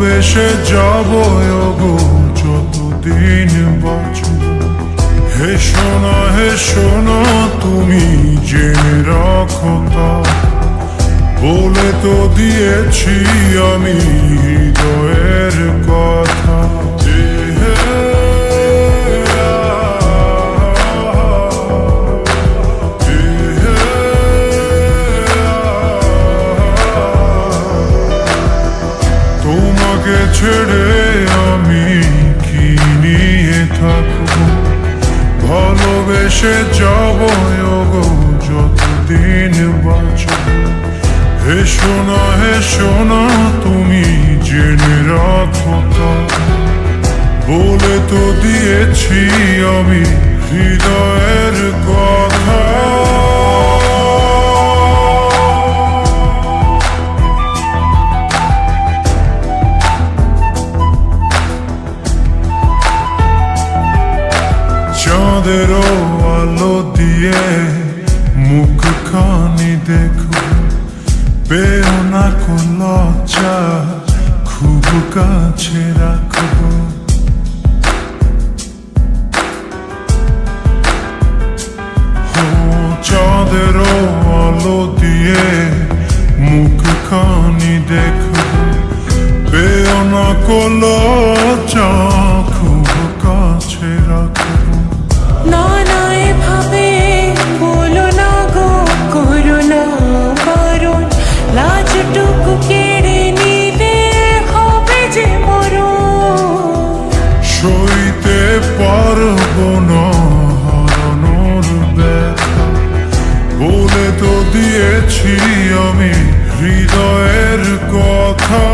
ভালোবেসে যাব গো যতদিন বাঁচব। হে শোনা তুমি জেনে রাখো তা, বলে তো দিয়েছি আমি হৃদয়ের কথা। তোমাকে ছেড়ে আমি কি নিয়ে থাকবো, ভালোবেসে যাব গো যতদিন বাঁচব। হে শোনা তুমি জেনে রাখো তা, বলে তো দিয়েছি আমি হৃদয়ের কথা। চাঁদেরও আলো দিয়ে মুখখানি দেখো, পেও না কোন লজ্জা, খুব কাছে রাখো। চাঁদেরও আলো দিয়ে মুখখানি দেখো, পেও না কোন লজ্জা, খুব কাছে রাখো। না না এভাবে বলো না গো, করো না বারণ, লাজটুকু কেড়ে নিলে হবে যে মরণ। সইতে পারবো না হারানোর ব্যথা, বলে তো দিয়েছি আমি হৃদয়ের কথা।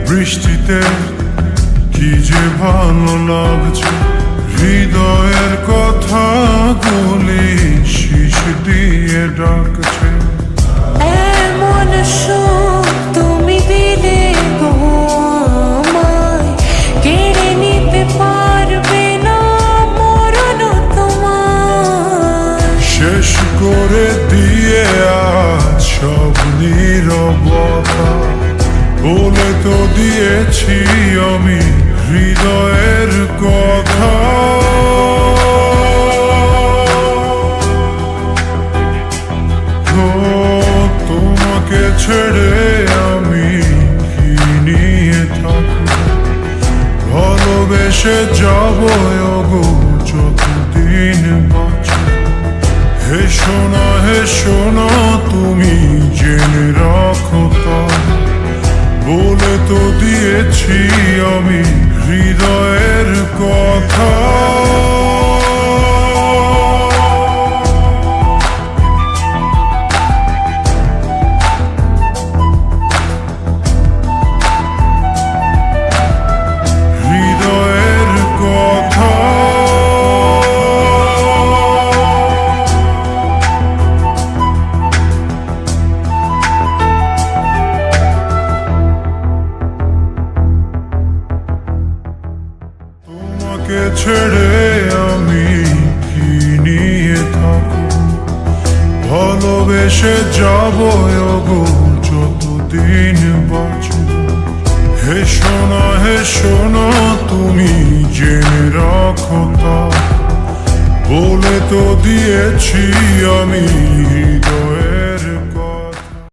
বৃষ্টিতে কি যে ভালো লাগছে, হৃদয়ের কথা গুলি শীষ দিয়ে ডাকছে। এমন সুখ তুমি দিলে গো আমায়, কেড়ে নিতে পারবে না মরণ তোমার। শেষ করে দিয়ে আজ সব নীরবতা, বলে তো দিয়েছি আমি হৃদয়ের কথা। তোমাকে ছেড়ে আমি কি নিয়ে থাকবো, ভালোবেসে যাব গো যতদিন বাঁচব। হে শোনা তুমি জেনে রাখো তা, বলে তো দিয়েছি আমি হৃদয়ের কথা। হৃদয়ের কথা। তোমাকে ছেড়ে আমি কি নিয়ে থাকবো, ভালোবেসে যাব গো যতদিন বাঁচব। হে শোনা তুমি জেনে রাখো তা, বলে তো দিয়েছি আমি